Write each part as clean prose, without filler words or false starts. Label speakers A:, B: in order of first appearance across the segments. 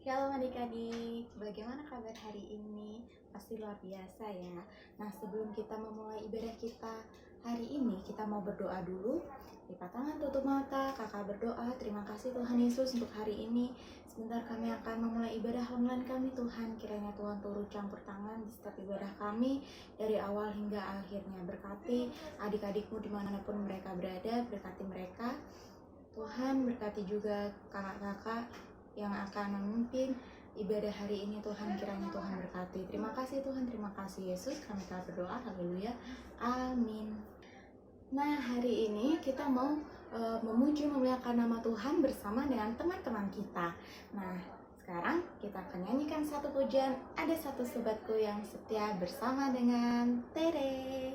A: Halo adik-adik, bagaimana kabar hari ini? Pasti luar biasa ya. Nah, sebelum kita memulai ibadah kita hari ini, kita mau berdoa dulu. Lipat tangan, tutup mata, kakak berdoa. Terima kasih Tuhan Yesus untuk hari ini. Sebentar kami akan memulai ibadah online kami Tuhan. Kiranya Tuhan turut campur tangan di setiap ibadah kami dari awal hingga akhirnya. Berkati adik-adikmu dimanapun mereka berada, berkati mereka. Tuhan berkati juga kakak-kakak yang akan memimpin ibadah hari ini. Tuhan, kiranya Tuhan berkati. Terima kasih Tuhan, terima kasih Yesus. Kami telah berdoa, haleluya, amin. Nah, hari ini kita mau memuji memuliakan nama Tuhan bersama dengan teman-teman kita. Nah, sekarang kita akan nyanyikan satu pujian. Ada satu sobatku yang setia bersama dengan Tere.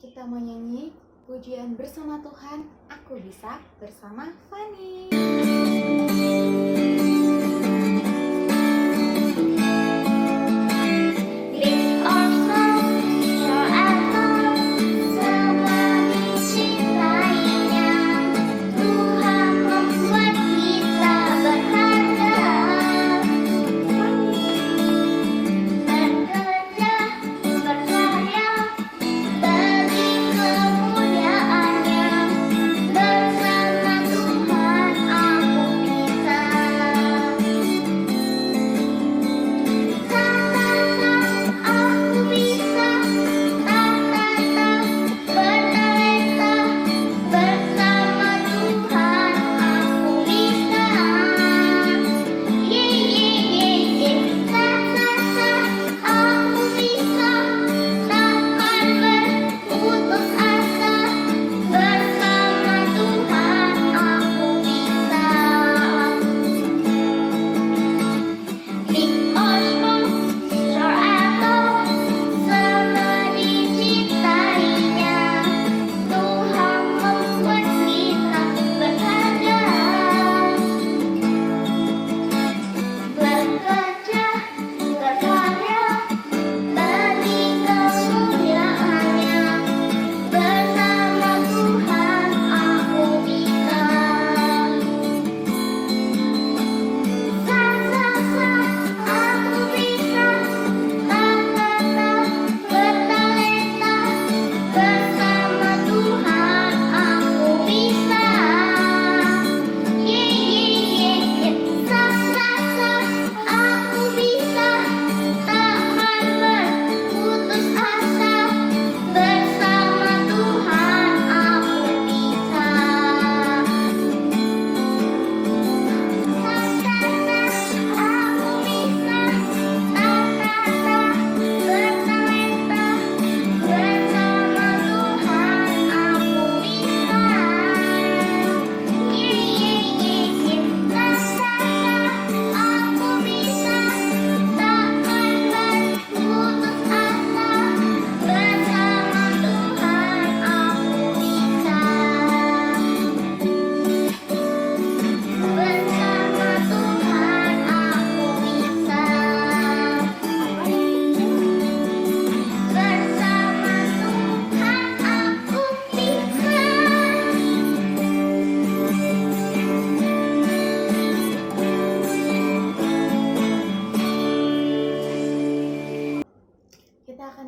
A: Kita mau nyanyi pujian bersama Tuhan, Aku Bisa bersama Fani.
B: Bersama Tuhan aku bisa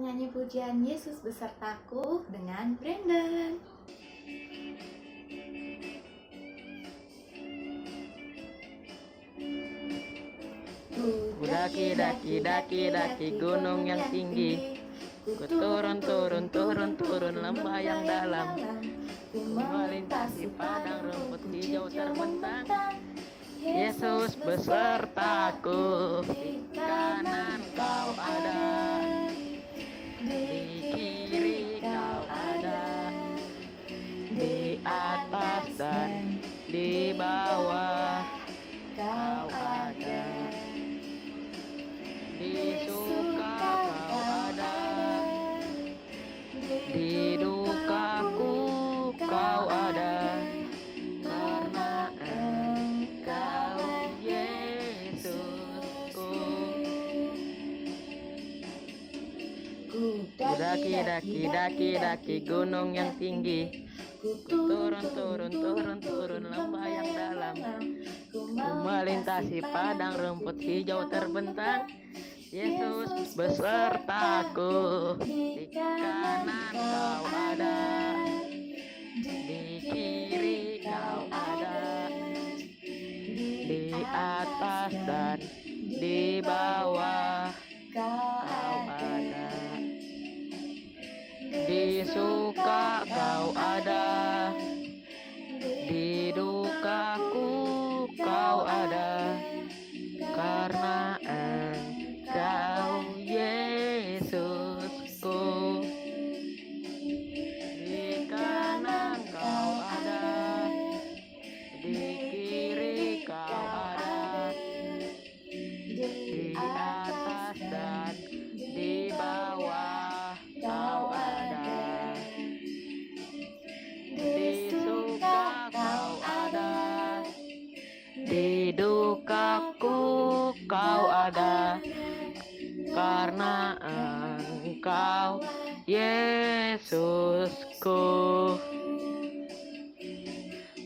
A: nyanyi pujian Yesus besertaku dengan Brandon.
B: Daki gunung yang tinggi, ku turun lembah yang dalam, ku melintasi padang rumput hijau terbentang. Yesus besertaku, di kanan kau ada, di kiri kau ada, di atas dan di bawah kau ada, di suka kau ada, di dukaku kau ada, karena Engkau Yesusku. Ku daki gunung yang tinggi, ku turun lembah yang dalam, ku melintasi padang rumput hijau terbentang. Yesus besertaku, di kanan kau ada, di kiri kau ada, di atas dan di bawah kau ada, di suka kau ada, di dukaku kau ada, karena Engkau Yesusku. Di kanan kau ada, di kiri kau ada, di atas dan di bawah kau ada, di suka kau ada, di dukaku kau ada, karena Engkau Yesusku,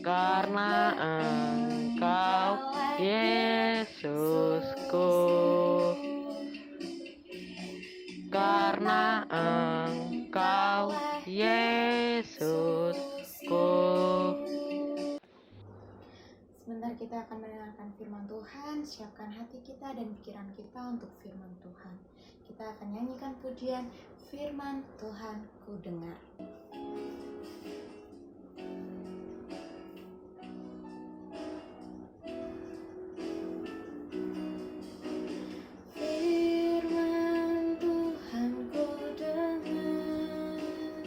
B: karena Engkau Yesusku, karena Engkau Yesusku.
A: Sebentar kita akan mendengarkan firman Tuhan. Siapkan hati kita dan pikiran kita untuk firman Tuhan. Kita akan nyanyikan pujian firman Tuhan ku dengar. Firman Tuhan ku dengar,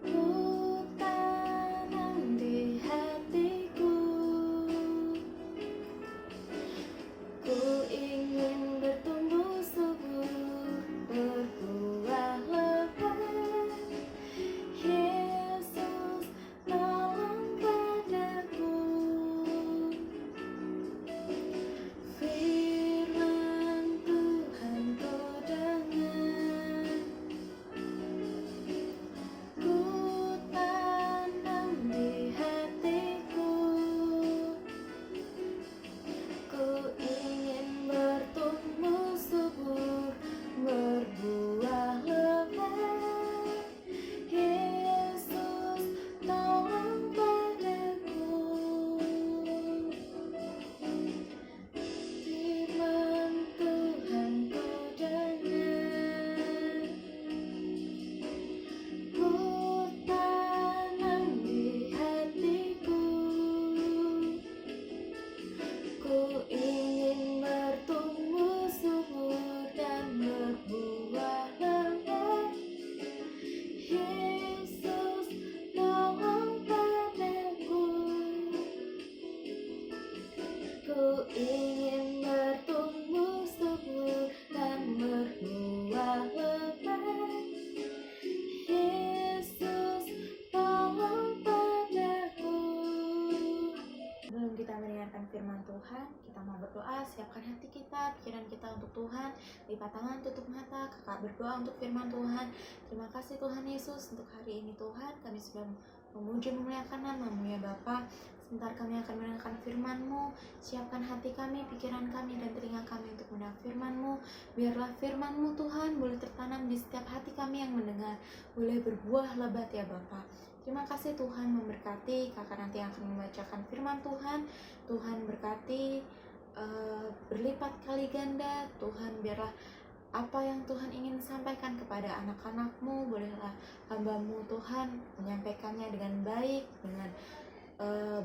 A: ku tanam di hatiku, ku ingin bertumbuh subur, berbuah lebat. Yesus tolong padaku. Firman Tuhan ku dengar, ku tanam di hatiku, ku ingin bertumbuh subur, berbuah lebat. Yesus tolong padaku. Firman Tuhan ku dengar, ku tanam di hatiku, ku ingin bertumbuh subur dan berbuah lebat. Yesus tolong padaku, ku ingin bertumbuh subur dan berbuah lebat. Yesus tolong padaku. Sebelum kita mendengarkan firman Tuhan, kita mau berdoa. Siapkan hati kita, pikiran kita untuk Tuhan. Lipat tangan, tutup mata. Kakak berdoa untuk firman Tuhan. Terima kasih Tuhan Yesus untuk hari ini Tuhan. Kami sudah memuji memuliakan nama-Mu ya Bapa. sebentar kami akan mendengarkan firman-Mu. Siapkan hati kami, pikiran kami, dan telinga kami untuk mendengar firman-Mu. Biarlah firman-Mu Tuhan boleh tertanam di setiap hati kami yang mendengar, boleh berbuah lebat ya Bapa. Terima kasih Tuhan, memberkati kakak nanti yang akan membacakan firman Tuhan. Tuhan berkati berlipat kali ganda. Tuhan, biarlah apa yang Tuhan ingin sampaikan kepada anak-anak-Mu, bolehlah hamba-Mu Tuhan menyampaikannya dengan baik, dengan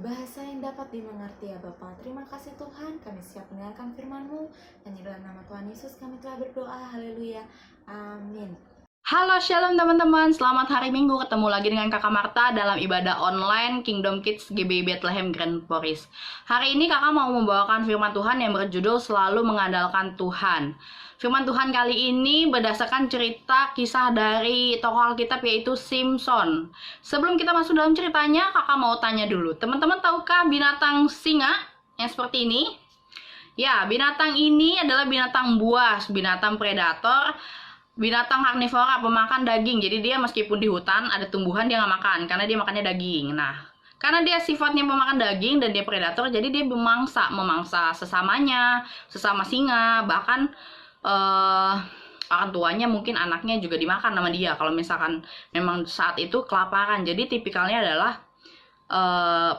A: bahasa yang dapat dimengerti ya Bapa. Terima kasih Tuhan, kami siap mendengarkan firman-Mu. Dan dalam nama Tuhan Yesus kami telah berdoa, haleluya, amin.
C: Halo Shalom teman-teman, selamat hari Minggu, ketemu lagi dengan Kakak Marta dalam ibadah online Kingdom Kids GBI Bethlehem Grand Forest. Hari ini kakak mau membawakan firman Tuhan yang berjudul Selalu Mengandalkan Tuhan. Firman Tuhan kali ini berdasarkan cerita kisah dari tokoh Alkitab yaitu Simson. Sebelum kita masuk dalam ceritanya, kakak mau tanya dulu, teman-teman tahukah binatang singa yang seperti ini? Ya, binatang ini adalah binatang buas, binatang predator, binatang karnivora, pemakan daging. Jadi dia meskipun di hutan ada tumbuhan, dia nggak makan karena dia makannya daging. Nah, karena dia sifatnya pemakan daging dan dia predator, jadi dia memangsa sesamanya, sesama singa, bahkan orang tuanya mungkin anaknya juga dimakan sama dia kalau misalkan memang saat itu kelaparan. Jadi tipikalnya adalah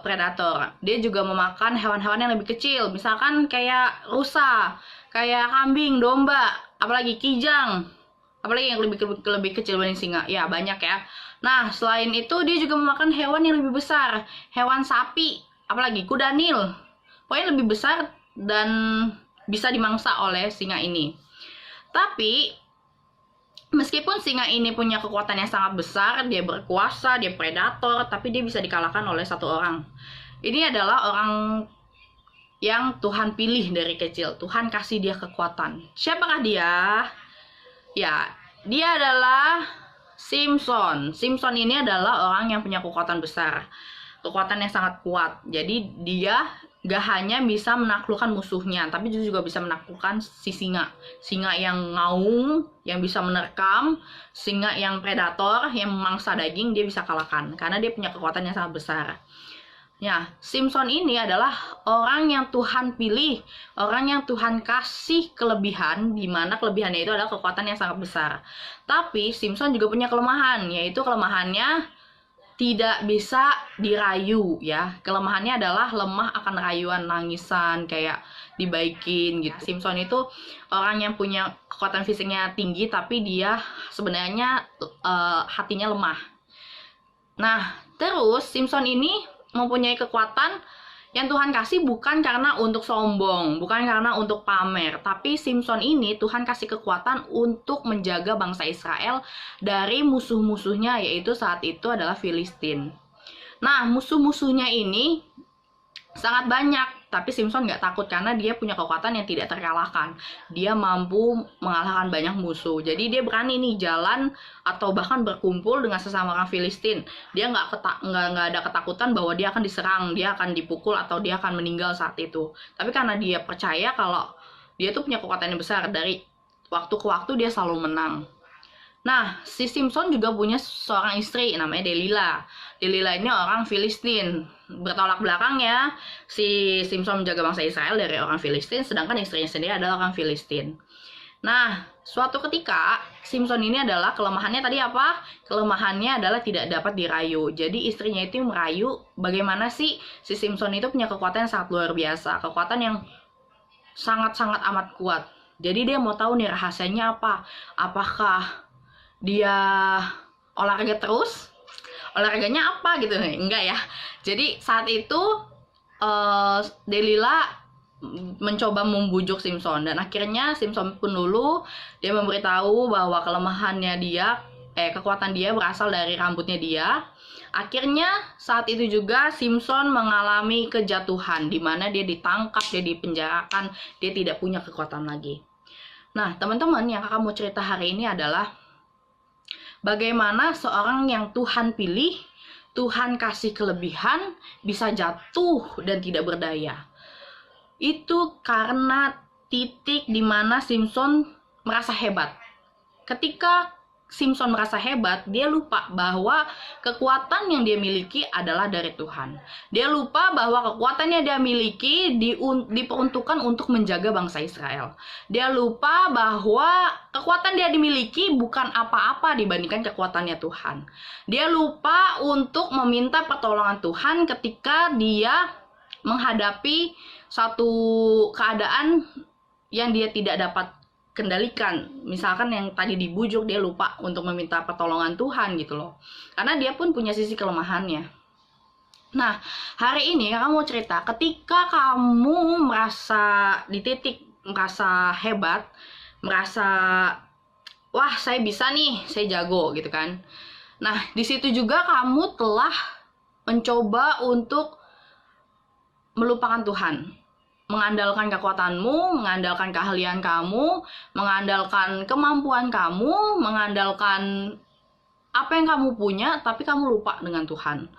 C: predator. Dia juga memakan hewan-hewan yang lebih kecil, misalkan kayak rusa, kayak kambing, domba, apalagi kijang. Apalagi yang lebih kecil dibanding singa. Ya, banyak ya. Nah, selain itu dia juga memakan hewan yang lebih besar. Hewan sapi, apalagi kuda nil. Pokoknya lebih besar dan bisa dimangsa oleh singa ini. Tapi, meskipun singa ini punya kekuatan yang sangat besar, dia berkuasa, dia predator, tapi dia bisa dikalahkan oleh satu orang. Ini adalah orang yang Tuhan pilih dari kecil. Tuhan kasih dia kekuatan. Siapakah dia? Ya, dia adalah Simson. Simson ini adalah orang yang punya kekuatan besar, kekuatan yang sangat kuat. Jadi dia gak hanya bisa menaklukkan musuhnya, tapi juga bisa menaklukkan si singa. Singa yang ngaung, yang bisa menerkam, singa yang predator, yang memangsa daging, dia bisa kalahkan. Karena dia punya kekuatan yang sangat besar. Ya, Simson ini adalah orang yang Tuhan pilih, orang yang Tuhan kasih kelebihan, di mana kelebihannya itu adalah kekuatan yang sangat besar. Tapi Simson juga punya kelemahan, yaitu kelemahannya tidak bisa dirayu ya. Kelemahannya adalah lemah akan rayuan, nangisan, kayak dibaikin gitu. Simson itu orang yang punya kekuatan fisiknya tinggi, tapi dia sebenarnya hatinya lemah. Nah, terus Simson ini mempunyai kekuatan yang Tuhan kasih bukan karena untuk sombong, bukan karena untuk pamer, tapi Simson ini Tuhan kasih kekuatan untuk menjaga bangsa Israel dari musuh-musuhnya, yaitu saat itu adalah Filistin. Nah, musuh-musuhnya ini sangat banyak, tapi Simson nggak takut karena dia punya kekuatan yang tidak terkalahkan. Dia mampu mengalahkan banyak musuh. Jadi dia berani nih jalan atau bahkan berkumpul dengan sesama orang Filistin. Dia nggak ada ketakutan bahwa dia akan diserang, dia akan dipukul atau dia akan meninggal saat itu. Tapi karena dia percaya kalau dia tuh punya kekuatan yang besar, dari waktu ke waktu dia selalu menang. Nah, si Simson juga punya seorang istri namanya Delila. Delila ini orang Filistin. Bertolak belakang ya, si Simson menjaga bangsa Israel dari orang Filistin, sedangkan istrinya sendiri adalah orang Filistin. Nah, suatu ketika Simson ini adalah kelemahannya tadi apa? Kelemahannya adalah tidak dapat dirayu. Jadi istrinya itu merayu bagaimana sih si Simson itu punya kekuatan yang sangat luar biasa, kekuatan yang sangat-sangat amat kuat. Jadi dia mau tahu nih rahasianya apa? Apakah dia olahraga terus? Olahraganya apa gitu? Enggak ya. Jadi saat itu Delila mencoba membujuk Simson, dan akhirnya Simson pun dulu dia memberitahu bahwa kelemahannya dia, kekuatan dia berasal dari rambutnya dia. Akhirnya saat itu juga Simson mengalami kejatuhan, di mana dia ditangkap, dia dipenjarakan, dia tidak punya kekuatan lagi. Nah, teman-teman, yang kakak mau cerita hari ini adalah bagaimana seorang yang Tuhan pilih, Tuhan kasih kelebihan, bisa jatuh dan tidak berdaya. Itu karena titik di mana Simson merasa hebat. Ketika Simpson merasa hebat, dia lupa bahwa kekuatan yang dia miliki adalah dari Tuhan. Dia lupa bahwa kekuatan yang dia miliki diperuntukkan untuk menjaga bangsa Israel. Dia lupa bahwa kekuatan dia dimiliki bukan apa-apa dibandingkan kekuatannya Tuhan. Dia lupa untuk meminta pertolongan Tuhan ketika dia menghadapi satu keadaan yang dia tidak dapat kendalikan. Misalkan yang tadi dibujuk, dia lupa untuk meminta pertolongan Tuhan gitu loh. Karena dia pun punya sisi kelemahannya. Nah, hari ini kakak mau cerita, ketika kamu merasa di titik, merasa hebat, merasa wah saya bisa nih, saya jago gitu kan. Nah, di situ juga kamu telah mencoba untuk melupakan Tuhan, mengandalkan kekuatanmu, mengandalkan keahlian kamu, mengandalkan kemampuan kamu, mengandalkan apa yang kamu punya, tapi kamu lupa dengan Tuhan.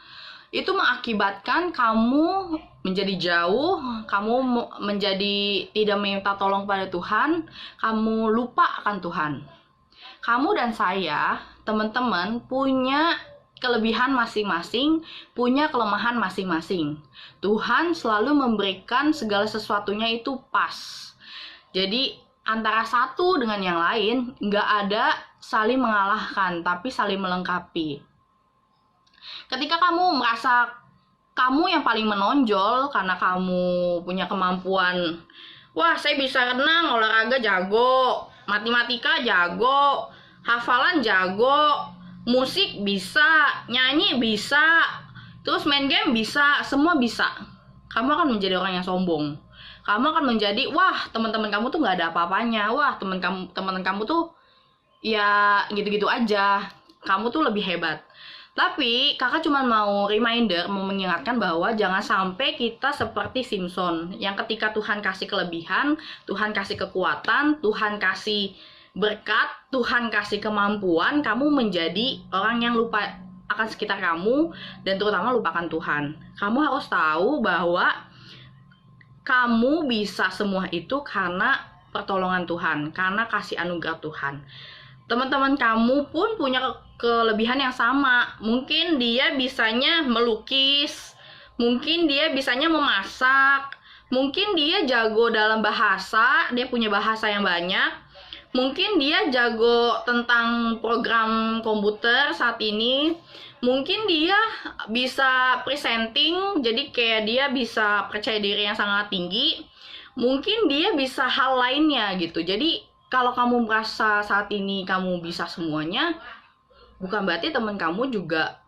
C: Itu mengakibatkan kamu menjadi jauh, kamu menjadi tidak meminta tolong pada Tuhan, kamu lupa akan Tuhan. Kamu dan saya, teman-teman, punya kelebihan masing-masing, punya kelemahan masing-masing. Tuhan selalu memberikan segala sesuatunya itu pas. Jadi antara satu dengan yang lain nggak ada saling mengalahkan, tapi saling melengkapi. Ketika kamu merasa kamu yang paling menonjol karena kamu punya kemampuan, wah saya bisa renang, olahraga jago, matematika jago, hafalan jago, musik bisa, nyanyi bisa, terus main game bisa, semua bisa. Kamu akan menjadi orang yang sombong. Kamu akan menjadi, wah teman-teman kamu tuh nggak ada apa-apanya, wah teman kamu tuh ya gitu-gitu aja. Kamu tuh lebih hebat. Tapi kakak cuma mau reminder, mau mengingatkan bahwa jangan sampai kita seperti Simpson, yang ketika Tuhan kasih kelebihan, Tuhan kasih kekuatan, Tuhan kasih berkat, Tuhan kasih kemampuan, kamu menjadi orang yang lupa akan sekitar kamu dan terutama lupakan Tuhan. Kamu harus tahu bahwa kamu bisa semua itu karena pertolongan Tuhan, karena kasih anugerah Tuhan. Teman-teman kamu pun punya kelebihan yang sama. Mungkin dia bisanya melukis, mungkin dia bisanya memasak, mungkin dia jago dalam bahasa, dia punya bahasa yang banyak. Mungkin dia jago tentang program komputer saat ini. Mungkin dia bisa presenting, jadi kayak dia bisa percaya diri yang sangat tinggi. Mungkin dia bisa hal lainnya gitu. Jadi kalau kamu merasa saat ini kamu bisa semuanya, bukan berarti teman kamu juga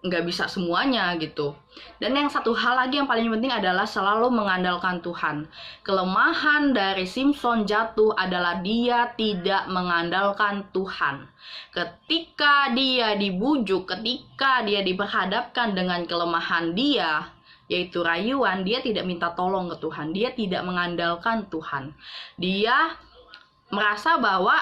C: nggak bisa semuanya gitu. Dan yang satu hal lagi yang paling penting adalah selalu mengandalkan Tuhan. Kelemahan dari Simpson jatuh adalah dia tidak mengandalkan Tuhan. Ketika dia dibujuk, ketika dia diperhadapkan dengan kelemahan dia, yaitu rayuan, dia tidak minta tolong ke Tuhan. Dia tidak mengandalkan Tuhan. Dia merasa bahwa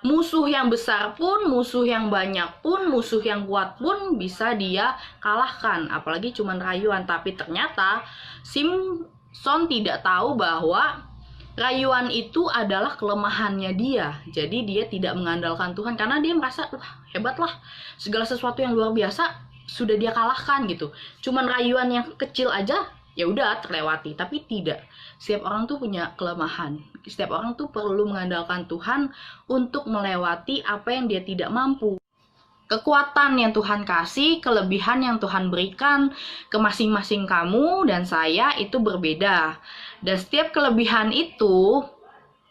C: musuh yang besar pun, musuh yang banyak pun, musuh yang kuat pun bisa dia kalahkan. Apalagi cuma rayuan. Tapi ternyata Simpson tidak tahu bahwa rayuan itu adalah kelemahannya dia. Jadi dia tidak mengandalkan Tuhan karena dia merasa, wah hebat lah, segala sesuatu yang luar biasa sudah dia kalahkan gitu. Cuman rayuan yang kecil aja ya udah terlewati. Tapi tidak. Setiap orang tuh punya kelemahan. Setiap orang tuh perlu mengandalkan Tuhan untuk melewati apa yang dia tidak mampu. Kekuatan yang Tuhan kasih, kelebihan yang Tuhan berikan ke masing-masing kamu dan saya itu berbeda. Dan setiap kelebihan itu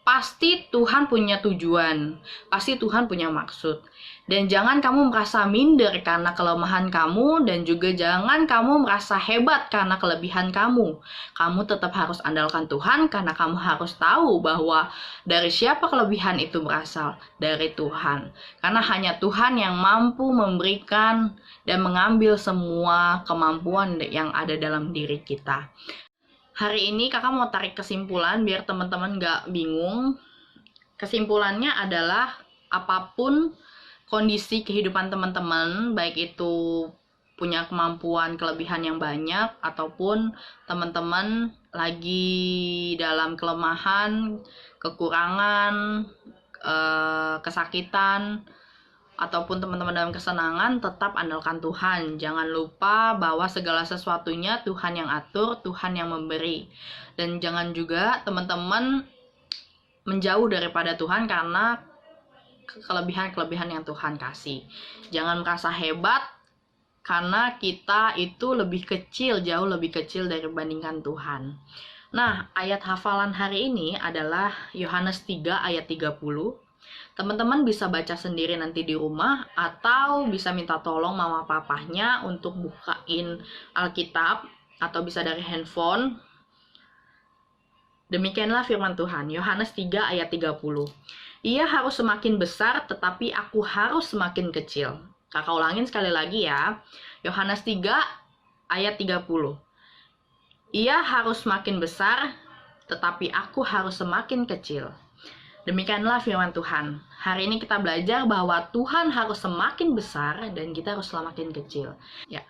C: pasti Tuhan punya tujuan. Pasti Tuhan punya maksud. Dan jangan kamu merasa minder karena kelemahan kamu, dan juga jangan kamu merasa hebat karena kelebihan kamu. Kamu tetap harus andalkan Tuhan karena kamu harus tahu bahwa dari siapa kelebihan itu berasal? Dari Tuhan. Karena hanya Tuhan yang mampu memberikan dan mengambil semua kemampuan yang ada dalam diri kita. Hari ini kakak mau tarik kesimpulan biar teman-teman gak bingung. Kesimpulannya adalah apapun kondisi kehidupan teman-teman, baik itu punya kemampuan kelebihan yang banyak ataupun teman-teman lagi dalam kelemahan, kekurangan, kesakitan, ataupun teman-teman dalam kesenangan, tetap andalkan Tuhan. Jangan lupa bahwa segala sesuatunya Tuhan yang atur, Tuhan yang memberi. Dan jangan juga teman-teman menjauh daripada Tuhan karena kelebihan-kelebihan yang Tuhan kasih. Jangan merasa hebat karena kita itu lebih kecil, jauh lebih kecil dibandingkan Tuhan. Nah, ayat hafalan hari ini adalah Yohanes 3 ayat 30. Teman-teman bisa baca sendiri nanti di rumah atau bisa minta tolong mama papahnya untuk bukain Alkitab atau bisa dari handphone. Demikianlah firman Tuhan, Yohanes 3 ayat 30. Ia harus semakin besar, tetapi aku harus semakin kecil. Kakak ulangin sekali lagi ya. Yohanes 3 ayat 30. Ia harus semakin besar, tetapi aku harus semakin kecil. Demikianlah firman Tuhan. Hari ini kita belajar bahwa Tuhan harus semakin besar dan kita harus semakin kecil. Ya,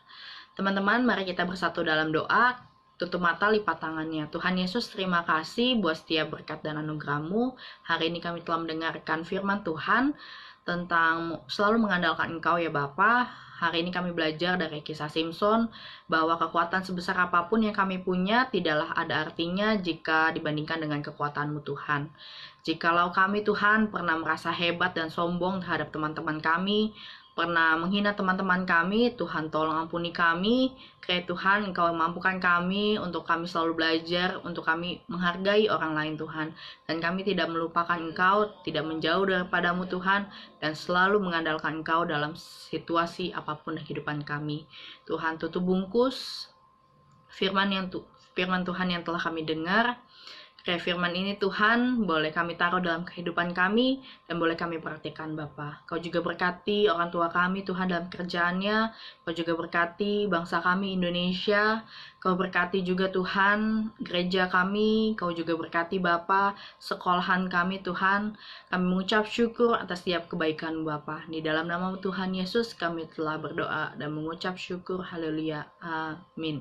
C: teman-teman, mari kita bersatu dalam doa. Tutup mata, lipat tangannya. Tuhan Yesus, terima kasih buat setiap berkat dan anugerah-Mu. Hari ini kami telah mendengarkan firman Tuhan tentang selalu mengandalkan Engkau ya Bapa. Hari ini kami belajar dari kisah Simson bahwa kekuatan sebesar apapun yang kami punya tidaklah ada artinya jika dibandingkan dengan kekuatan-Mu Tuhan. Jikalau kami Tuhan pernah merasa hebat dan sombong terhadap teman-teman kami, pernah menghina teman-teman kami, Tuhan tolong ampuni kami. Kiranya Tuhan Engkau mampukan kami untuk kami selalu belajar, untuk kami menghargai orang lain Tuhan. Dan kami tidak melupakan Engkau, tidak menjauh daripadamu Tuhan, dan selalu mengandalkan Engkau dalam situasi apapun kehidupan kami. Tuhan, tutup bungkus firman Tuhan yang telah kami dengar. Kayak firman ini Tuhan, boleh kami taruh dalam kehidupan kami, dan boleh kami praktikkan Bapa. Kau juga berkati orang tua kami Tuhan dalam kerjaannya, Kau juga berkati bangsa kami Indonesia, Kau berkati juga Tuhan gereja kami, Kau juga berkati Bapa sekolahan kami Tuhan. Kami mengucap syukur atas setiap kebaikan Bapa. Di dalam nama Tuhan Yesus kami telah berdoa dan mengucap syukur, haleluya, amin.